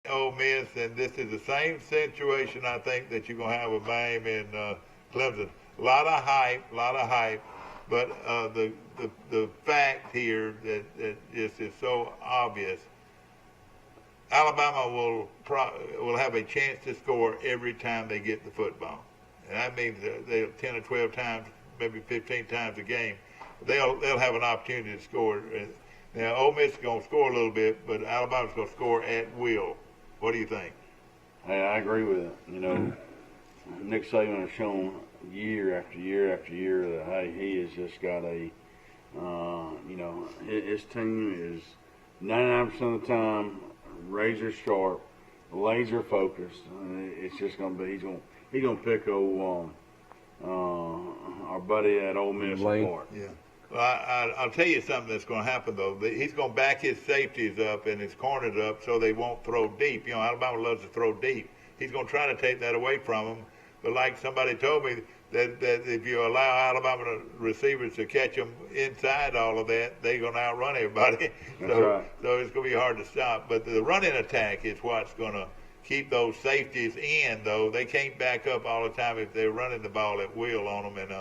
Ole Miss, and this is the same situation I think that you're gonna have with Miami and Clemson. A lot of hype, but the fact here that just is so obvious. Alabama will have a chance to score every time they get the football, and that means they 10 or 12 times, maybe 15 times a game. They'll have an opportunity to score. Now, Ole Miss is going to score a little bit, but Alabama's going to score at will. What do you think? Hey, I agree with it. Nick Saban has shown year after year after year that, hey, he has just got his team is 99% of the time razor sharp, laser focused. It's just going to be he's going to pick our buddy at Ole Miss apart. Yeah. Well, I'll tell you something that's going to happen, though. He's going to back his safeties up and his corners up so they won't throw deep. Alabama loves to throw deep. He's going to try to take that away from them. But like somebody told me, that if you allow Alabama receivers to catch them inside all of that, they're going to outrun everybody. So it's going to be hard to stop. But the running attack is what's going to keep those safeties in, though. They can't back up all the time if they're running the ball at will on them. And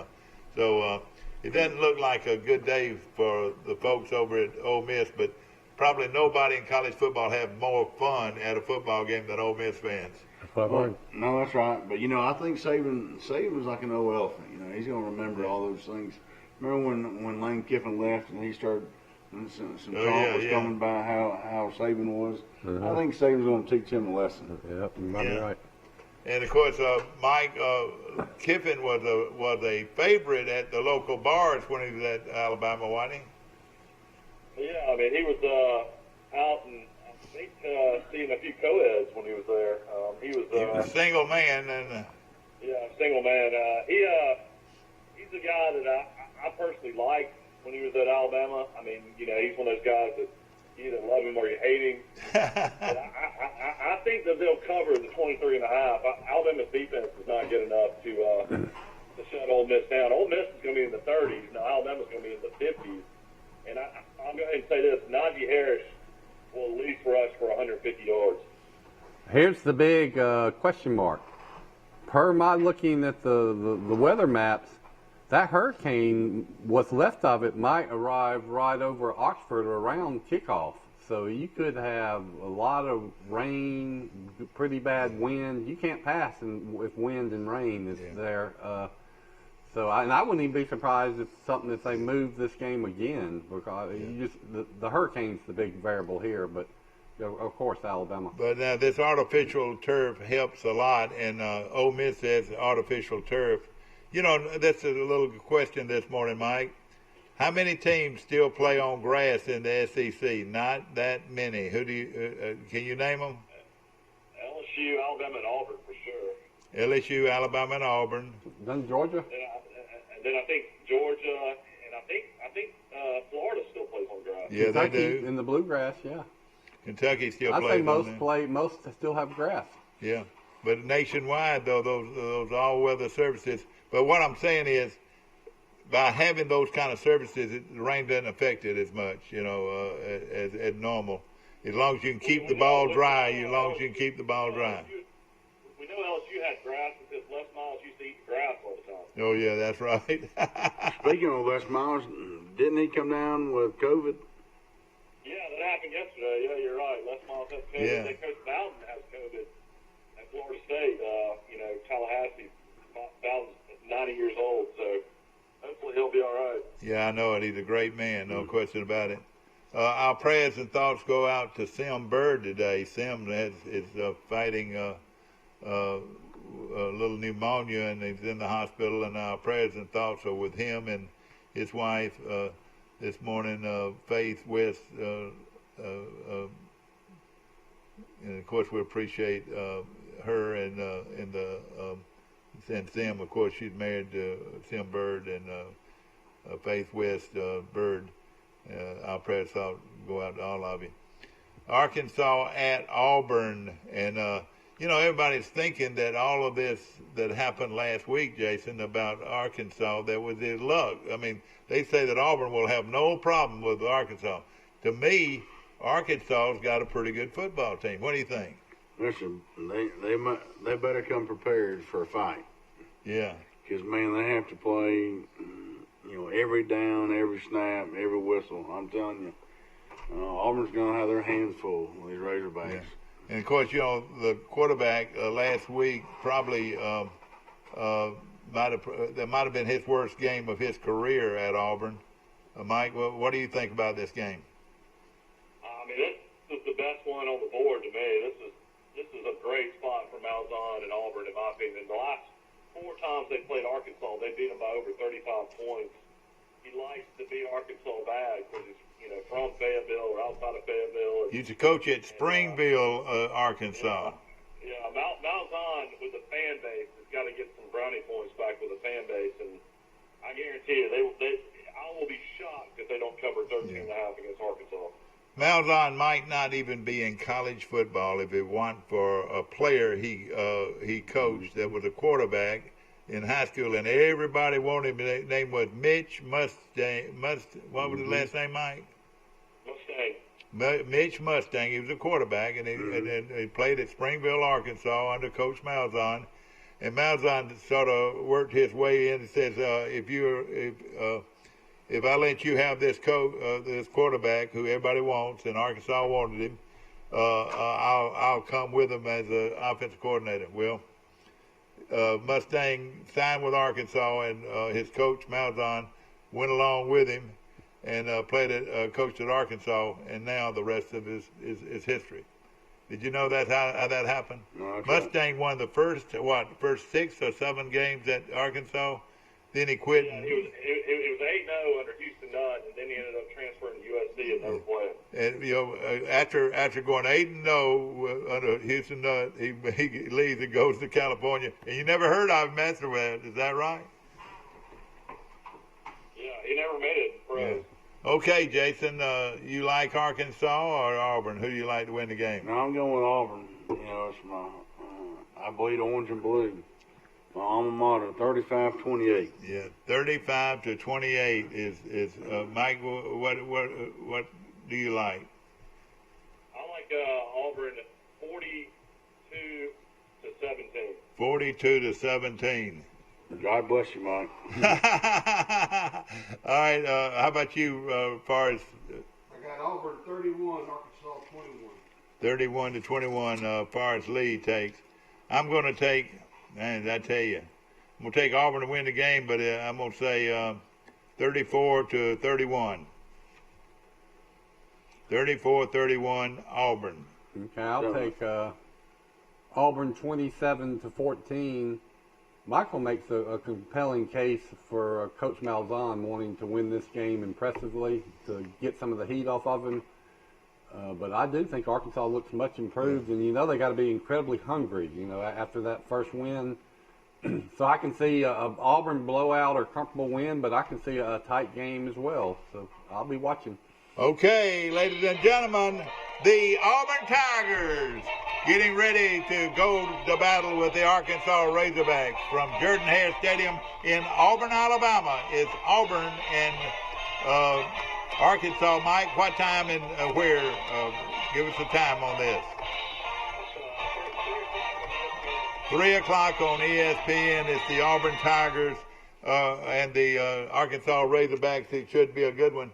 it doesn't look like a good day for the folks over at Ole Miss, but probably nobody in college football have more fun at a football game than Ole Miss fans. No, that's right. But, I think Saban's like an old elephant. He's going to remember all those things. Remember when Lane Kiffin left and he started, some talk was coming about how Saban was? I think Saban's going to teach him a lesson. Yep, you might be right. And, of course, Mike Kiffin was a favorite at the local bars when he was at Alabama, wasn't he? Yeah, he was out and I think seeing a few co-eds when he was there. He was a single man. Single man. He's a guy that I personally liked when he was at Alabama. He's one of those guys that you either love him or you hate him. But I think that they'll cover the 23.5. Alabama's defense is not good enough to shut Ole Miss down. Ole Miss is going to be in the 30s. Now, Alabama's going to be in the 50s. And I'll go ahead and say this. Najee Harris will at least rush for 150 yards. Here's the big question mark. Per my looking at the weather maps, that hurricane, what's left of it, might arrive right over Oxford around kickoff. So you could have a lot of rain, pretty bad wind. You can't pass if wind and rain is there. I wouldn't even be surprised if they move this game again, because the hurricane's the big variable here, but of course Alabama. But now this artificial turf helps a lot, and Ole Miss says artificial turf. That's a little question this morning, Mike. How many teams still play on grass in the SEC? Not that many. Who do you? Can you name them? LSU, Alabama, and Auburn for sure. LSU, Alabama, and Auburn. Then Georgia. And then I think Georgia, and I think Florida still plays on grass. Yeah, Kentucky, they do. In the bluegrass, yeah. Kentucky still plays. I'd say most still have grass. Yeah, but nationwide though, those all-weather services. But what I'm saying is, by having those kind of services, the rain doesn't affect it as much, as normal. As long as you can keep the ball dry, We know LSU had grass because Les Miles used to eat grass all the time. Oh, yeah, that's right. Speaking of Les Miles, didn't he come down with COVID? Yeah, that happened yesterday. Yeah, you're right. Les Miles has COVID. Yeah. I think Coach Bowden has COVID at Florida State. Tallahassee. Bowden's 90 years old, so hopefully he'll be all right. Yeah, I know it. He's a great man, no question about it. Our prayers and thoughts go out to Sim Bird today. Sim is fighting a little pneumonia, and he's in the hospital, and our prayers and thoughts are with him and his wife this morning, Faith West. And, of course, we appreciate her and Sim. Of course, she's married to Sim Bird and Faith West Bird. Our prayers go out to all of you. Arkansas at Auburn, and everybody's thinking that all of this that happened last week, Jason, about Arkansas, that was his luck. They say that Auburn will have no problem with Arkansas. To me, Arkansas's got a pretty good football team. What do you think? Listen, they better come prepared for a fight. Yeah. Because, man, they have to play, every down, every snap, every whistle. I'm telling you, Auburn's going to have their hands full, these Razorbacks. Yeah. And, of course, the quarterback last week probably that might have been his worst game of his career at Auburn. Mike, what do you think about this game? I mean, this is the best one on the board to me. This is a great spot for Malzahn and Auburn, in my opinion. The last 4 times they played Arkansas, they beat them by over 35 points. He likes to beat Arkansas bad because he's from Fayetteville or outside of Fayetteville. He's a coach at Springville, Arkansas. Yeah, Malzahn with the fan base has got to get some brownie points back with the fan base, and I guarantee you, I will be shocked if they don't cover 13 and a half against Arkansas. Malzahn might not even be in college football if it weren't for a player he coached that was a quarterback in high school, and everybody wanted him. His name was Mitch Mustang. What was his last name, Mike? Mustang. Mitch Mustang. He was a quarterback, and he played at Springville, Arkansas, under Coach Malzahn. And Malzahn sort of worked his way in and says, if I let you have this quarterback who everybody wants, and Arkansas wanted him, I'll come with him as an offensive coordinator. Well, Mustang signed with Arkansas, and his coach Malzahn went along with him and coached at Arkansas, and now the rest of it is history. Did you know that's how that happened? No, Mustang won the first 6 or 7 games at Arkansas. Then he quit. Yeah, he was 8-0 under Houston Nutt, and then he ended up transferring to USC and never played. And after going 8-0 under Houston Nutt, he leaves and goes to California. And you never heard of him after that. Is that right? Yeah, he never made it pro. Yeah. Okay, Jason, you like Arkansas or Auburn? Who do you like to win the game? No, I'm going with Auburn. It's I bleed orange and blue. My alma mater, 35-28. Yeah, 35-28 is Mike. What do you like? I like Auburn 42-17. 42-17. God bless you, Mike. All right. How about you, as far as? I got Auburn 31, Arkansas 21. 31-21, as far as lead takes. I'm going to take, man, I tell you, I'm going to take Auburn to win the game, but I'm going to say 34-31. 34-31, Auburn. Okay, I'll take Auburn 27-14. Michael makes a compelling case for Coach Malzahn wanting to win this game impressively to get some of the heat off of him. But I do think Arkansas looks much improved, and they got to be incredibly hungry, after that first win. So I can see a Auburn blowout or comfortable win, but I can see a tight game as well. So I'll be watching. Okay, ladies and gentlemen, the Auburn Tigers getting ready to go to battle with the Arkansas Razorbacks from Jordan-Hare Stadium in Auburn, Alabama. It's Auburn and Arkansas. Mike, what time and where? Give us the time on this. 3 o'clock on ESPN. It's the Auburn Tigers and the Arkansas Razorbacks. It should be a good one.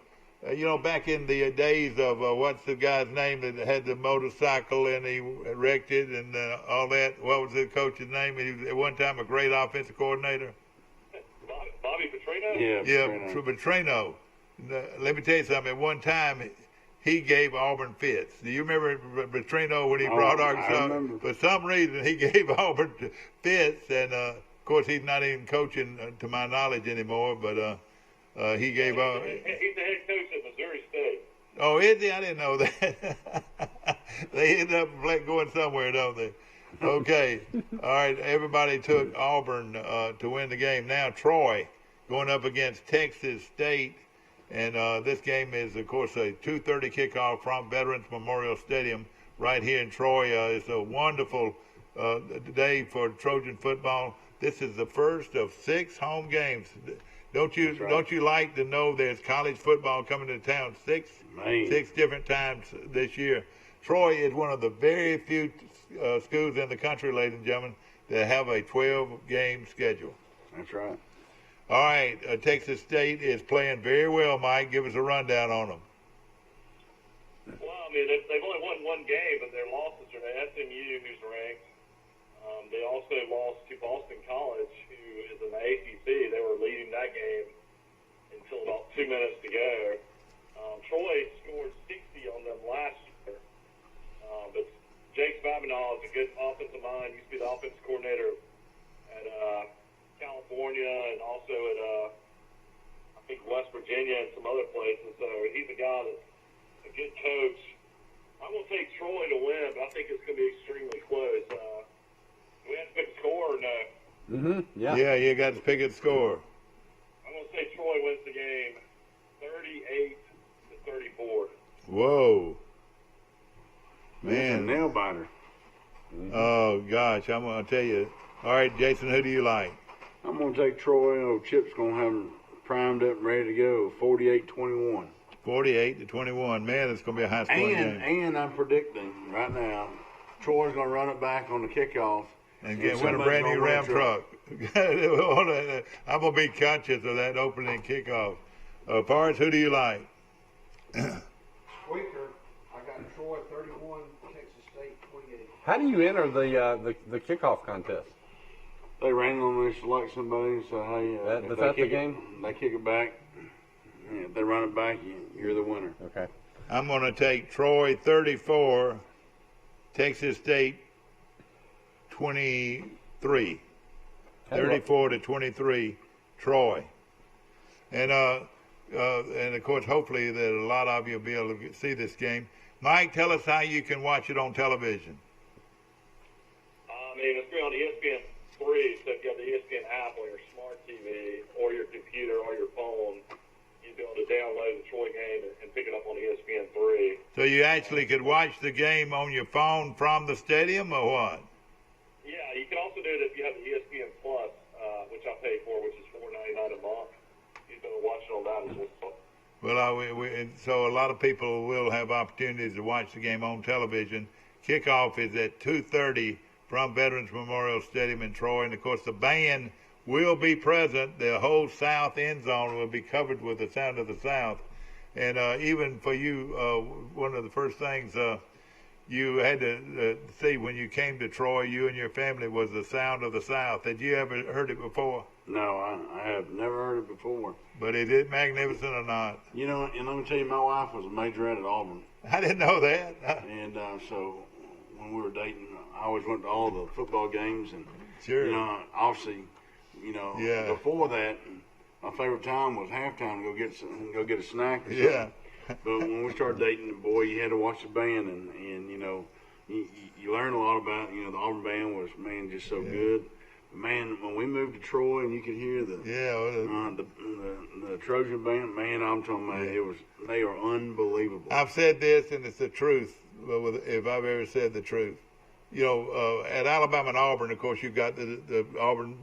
Back in the days of what's the guy's name that had the motorcycle and he wrecked it and all that? What was the coach's name? He was at one time a great offensive coordinator. Bobby Petrino? Yeah, Petrino. Let me tell you something. At one time, he gave Auburn fits. Do you remember Petrino when he brought Arkansas? For some reason, he gave Auburn fits, and of course, he's not even coaching to my knowledge anymore. But he gave. He's the head coach at Missouri State. Oh, is he? I didn't know that. They end up going somewhere, don't they? Okay. All right. Everybody took Auburn to win the game. Now Troy going up against Texas State. And this game is, of course, a 2:30 kickoff from Veterans Memorial Stadium right here in Troy. It's a wonderful day for Trojan football. This is the first of 6 home games. Don't you like to know there's college football coming to town 6 different times this year? Troy is one of the very few schools in the country, ladies and gentlemen, that have a 12-game schedule. That's right. All right, Texas State is playing very well, Mike. Give us a rundown on them. Well, I mean, they've only won one game, but their losses are to SMU, who's ranked. They also lost to Boston College, who is in the ACC. They were leading that game until about 2 minutes to go. Troy scored 60 on them last year, but Jake Spavignall is a good offensive mind. Used to be the offensive coordinator at California and also at I think West Virginia and some other places. So he's a guy that's a good coach. I'm going to take Troy to win, but I think it's going to be extremely close. Do we have to pick a score or no? Yeah. Yeah, you got to pick a score. I'm going to say Troy wins the game 38-34. Whoa. Man, Man. nail biter. Oh, gosh, I'm going to tell you. All right, Jason, who do you like? I'm going to take Troy. Oh, Chip's going to have them primed up and ready to go. 48-21. 48-21. Man, it's going to be a high-scoring game. And I'm predicting right now, Troy's going to run it back on the kickoff. And win a brand new Ram truck. I'm going to be conscious of that opening kickoff. Forrest, who do you like? Squeaker, I got Troy 31, Texas State 28. How do you enter the kickoff contest? They randomly select somebody, so hey, Is if that they the kick game? They kick it back. Yeah, if they run it back, you're the winner. Okay. I'm going to take Troy 34, Texas State 23. 34-23, Troy. And of course, hopefully that a lot of you will be able to see this game. Mike, tell us how you can watch it on television. I mean, it's going to be on ESPN 3, so if you have the ESPN app on your smart TV or your computer or your phone, you'll be able to download the Troy game and pick it up on ESPN 3. So you actually could watch the game on your phone from the stadium, or what? Yeah, you can also do it if you have the ESPN Plus, which I pay for, which is $4.99 a month. You can watch it on that as well. Well, so a lot of people will have opportunities to watch the game on television. Kickoff is at 2:30 from Veterans Memorial Stadium in Troy, and of course the band will be present. The whole south end zone will be covered with the sound of the South. And even for you, one of the first things you had to see when you came to Troy, you and your family, was the sound of the South. Had you ever heard it before? No, I have never heard it before. But is it magnificent or not? You know, and let me tell you, my wife was a majorette at Auburn. I didn't know that. And so when we were dating, I always went to all the football games. And, Sure. you know, obviously, you know, Yeah. before that, my favorite time was halftime to go get a snack or something. Yeah. But when we started dating, boy, you had to watch the band, and you know, you learn a lot about, you know, the Auburn band was, man, just so good. But man, when we moved to Troy and you could hear the Trojan band, man, I'm talking about, they are unbelievable. I've said this, and it's the truth, if I've ever said the truth. You know, at Alabama and Auburn, of course, you've got the Auburn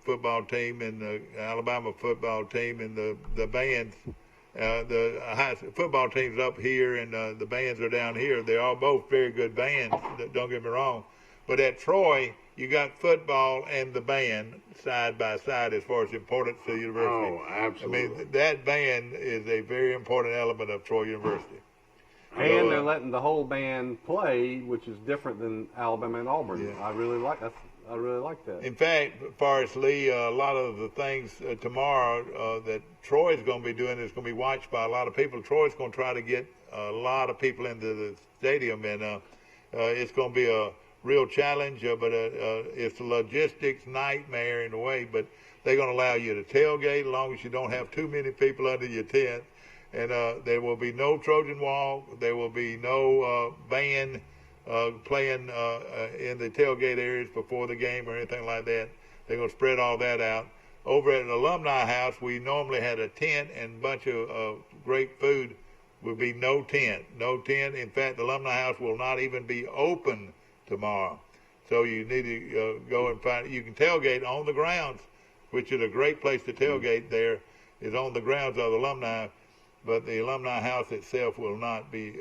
football team and the Alabama football team and the bands. The high football team's up here and the bands are down here. They're all both very good bands, don't get me wrong. But at Troy, you got football and the band side by side as far as importance to the university. Oh, absolutely. I mean, that band is a very important element of Troy University. And they're letting the whole band play, which is different than Alabama and Auburn. Yeah. I really like that. In fact, Forrest Lee, a lot of the things tomorrow that Troy's going to be doing is going to be watched by a lot of people. Troy's going to try to get a lot of people into the stadium, and it's going to be a real challenge, but it's a logistics nightmare in a way. But they're going to allow you to tailgate as long as you don't have too many people under your tent. And there will be no Trojan Wall. There will be no band playing in the tailgate areas before the game or anything like that. They're going to spread all that out. Over at the Alumni House, we normally had a tent and a bunch of great food. Will be no tent. No tent. In fact, the Alumni House will not even be open tomorrow. So you need to go and find it. You can tailgate on the grounds, which is a great place to tailgate there, is on the grounds of the Alumni. But the Alumni House itself will not be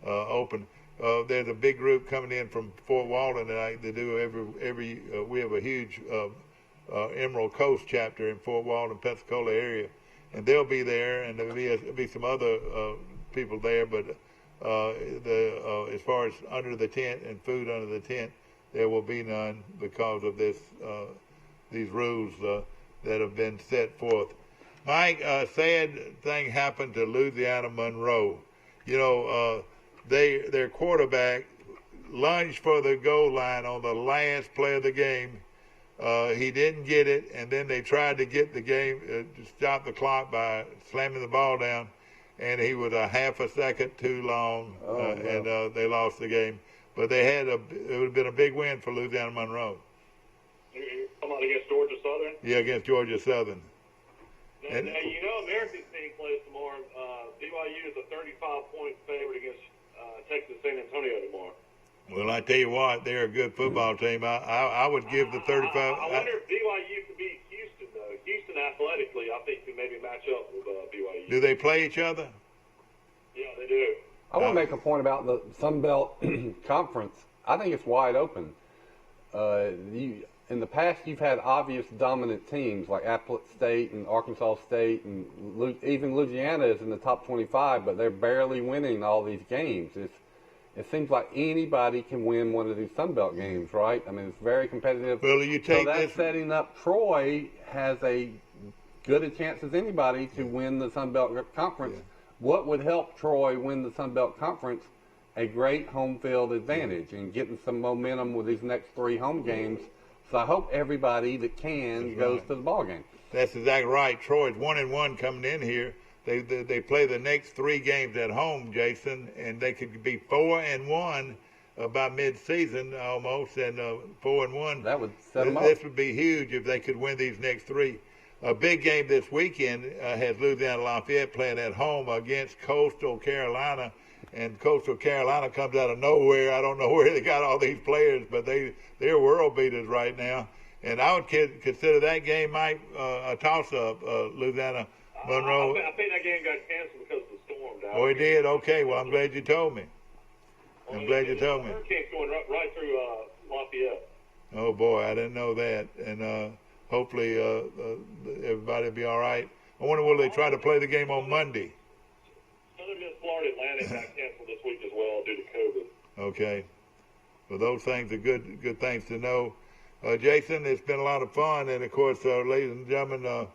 open. there's a big group coming in from Fort Walton tonight. They do every we have a huge Emerald Coast chapter in Fort Walton, Pensacola area, and they'll be there, and there'll be some other people there. But as far as under the tent and food under the tent, there will be none because of these rules that have been set forth. Mike, a sad thing happened to Louisiana Monroe. You know, their quarterback lunged for the goal line on the last play of the game. He didn't get it, and then they tried to get the game to stop the clock by slamming the ball down, and he was a half a second too long, and they lost the game. But it would have been a big win for Louisiana Monroe. You're talking about against Georgia Southern? Yeah, against Georgia Southern. Now, you know America's team plays tomorrow. BYU is a 35-point favorite against Texas San Antonio tomorrow. Well, I tell you what, they're a good football team. I would give the 35. I wonder if BYU could beat Houston, though. Houston, athletically, I think could maybe match up with BYU. Do they play each other? Yeah, they do. I want to make a point about the Sun Belt Conference. I think it's wide open. In the past, you've had obvious dominant teams like Appalachian State and Arkansas State, and even Louisiana is in the top 25, but they're barely winning all these games. It seems like anybody can win one of these Sun Belt games, right? I mean, it's very competitive. Well, you take so that's this setting up Troy has a good a chance as anybody to win the Sun Belt Conference. Yeah. What would help Troy win the Sun Belt Conference? A great home field advantage and getting some momentum with these next 3 home games. So I hope everybody that can goes to the ball game. That's exactly right. Troy's 1-1 coming in here. They play the next 3 games at home, Jason, and they could be 4-1 by mid-season almost, and 4-1. That would set them up. This would be huge if they could win these next 3. A big game this weekend has Louisiana Lafayette playing at home against Coastal Carolina, and Coastal Carolina comes out of nowhere. I don't know where they got all these players, but they're world beaters right now. And I would consider that game, Mike, a toss-up, Louisiana Monroe. I think that game got canceled because of the storm. Oh, it did? Okay, well, I'm glad you told me. I'm glad you told me. Hurricane's going right through Lafayette. Oh, boy, I didn't know that. And hopefully everybody will be all right. I wonder, will they try to play the game on Monday? Southern Miss Florida Atlantic got canceled this week as well due to COVID. Okay. Well, those things are good things to know. Jason, it's been a lot of fun. And, of course, ladies and gentlemen,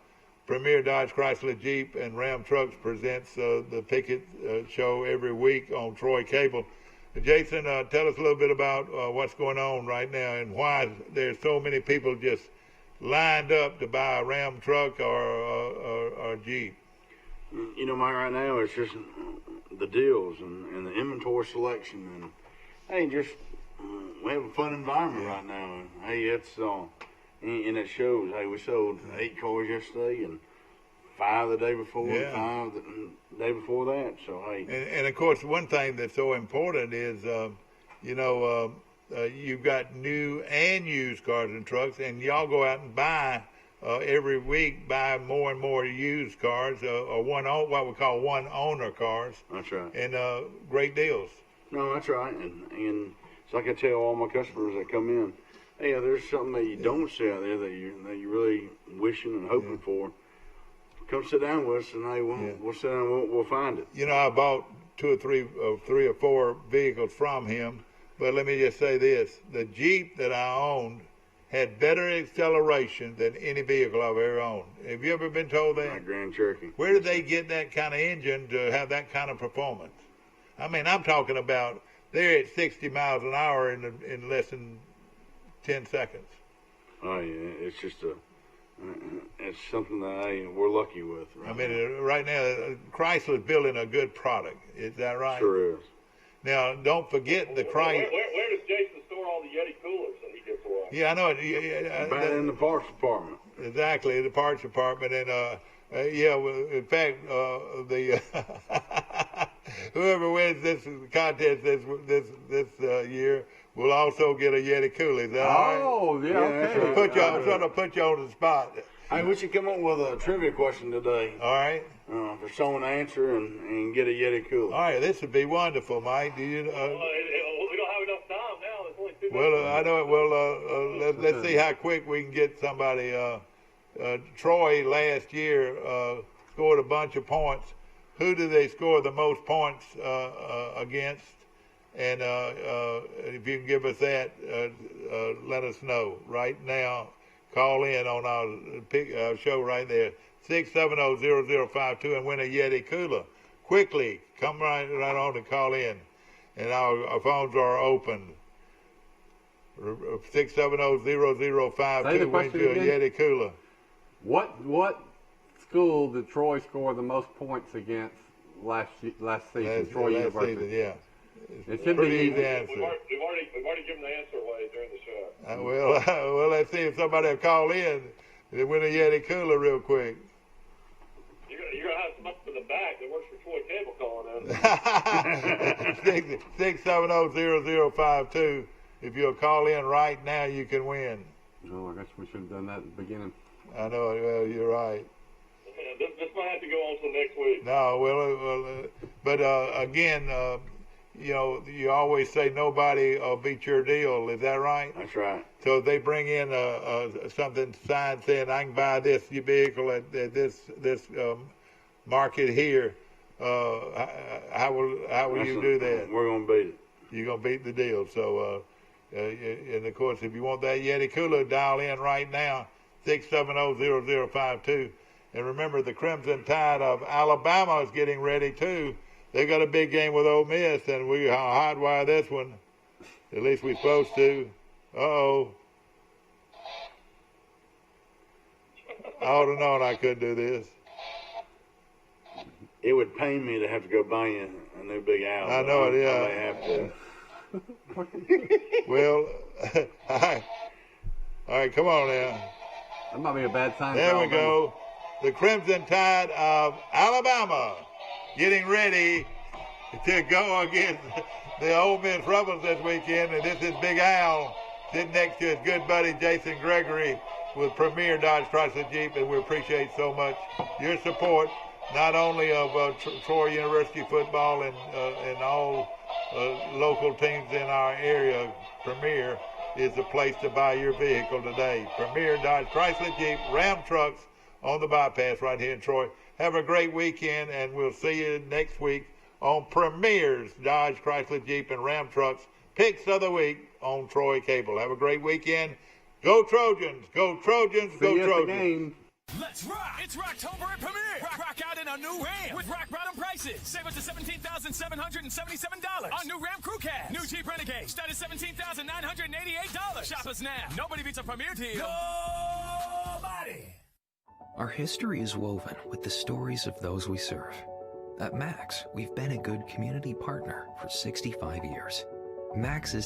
Premier Dodge Chrysler Jeep and Ram Trucks presents the Pickett Show every week on Troy Cable. Jason, tell us a little bit about what's going on right now and why there's so many people just lined up to buy a Ram truck or a Jeep. You know, Mike, right now it's just the deals and the inventory selection, and hey, just we have a fun environment right now. And hey, it's and it shows. Hey, we sold 8 cars yesterday and 5 the day before, and 5 the day before that. So hey, and of course, one thing that's so important is you've got new and used cars and trucks, and y'all go out and buy. Every week, buy more and more used cars, or what we call one-owner cars. That's right. And great deals. No, that's right. And it's like I tell all my customers that come in, hey, there's something that you don't see out there that you're really wishing and hoping for. Come sit down with us, and hey, we'll sit down and we'll find it. You know, I bought 2 or 3 or 4 vehicles from him, but let me just say this: the Jeep that I owned had better acceleration than any vehicle I've ever owned. Have you ever been told that? My Grand Cherokee. Where did they get that kind of engine to have that kind of performance? I mean, I'm talking about they're at 60 miles an hour in less than 10 seconds. Oh yeah, it's just it's something that we're lucky with. Right, I mean, right now Chrysler's building a good product. Is that right? Sure is. Now, don't forget the Chrysler. Where does Jason store all the Yeti coolers that he gets away? Yeah, I know it. Back in the parts department. Exactly, the parts department, and in fact, the whoever wins this contest this year will also get a Yeti cooler. Is that all right? Yeah, okay. I'm trying to put you on the spot. Hey, we should come up with a trivia question today. All right. For someone to answer and get a Yeti cooler. All right, this would be wonderful, Mike. Do you? Well, Well, I know it. Well, let's see how quick we can get somebody. Troy last year scored a bunch of points. Who do they score the most points against? And if you can give us that, let us know right now. Call in on our show right there, 670-0052, and win a Yeti cooler. Quickly, come right on and call in. And our phones are open. 670-0052, win to a Yeti cooler. What school did Troy score the most points against last season? Troy University. Season, yeah. It should be easy answer. We've already given the answer away during the show. Well, let's see if somebody will call in and win a Yeti cooler real quick. You're gonna have somebody in the back that works for Troy Cable calling in. 670-0052. If you'll call in right now, you can win. Oh, I guess we should have done that at the beginning. I know. Well, you're right. This might have to go on till next week. No, but again, you always say nobody will beat your deal. Is that right? That's right. So if they bring in something signed saying I can buy this vehicle at this market here, how will you do that? We're gonna beat it. You're gonna beat the deal. So, and of course, if you want that Yeti cooler, dial in right now, 670-0052. And remember, the Crimson Tide of Alabama is getting ready too. They got a big game with Ole Miss, and we hotwire this one. At least we're supposed to. Uh-oh. I ought to have known I couldn't do this. It would pain me to have to go buy you a new Big Owl. I know it, yeah. I may have to. Well, all right, come on now. That might be a bad time. There for we Alabama. go. The Crimson Tide of Alabama getting ready to go against the Ole Miss Rebels this weekend. And this is Big Al sitting next to his good buddy Jason Gregory with Premier Dodge Chrysler Jeep. And we appreciate so much your support, not only of Troy University football and all local teams in our area. Premier is the place to buy your vehicle today. Premier Dodge Chrysler Jeep, Ram trucks on the bypass right here in Troy. Have a great weekend, and we'll see you next week on Premier's Dodge Chrysler Jeep and Ram trucks picks of the week on Troy Cable. Have a great weekend. Go Trojans! Go Trojans! Go See you at the Trojans! game. Let's rock! It's Rocktober at Premier. Rock out in a new Ram with rock bottom prices. Save up to $17,777 on new Ram Crew Cab. New Jeep Renegade. Start at $17,988. Shop us now. Nobody beats a Premier deal. Nobody. Our history is woven with the stories of those we serve. At Max, we've been a good community partner for 65 years. Max is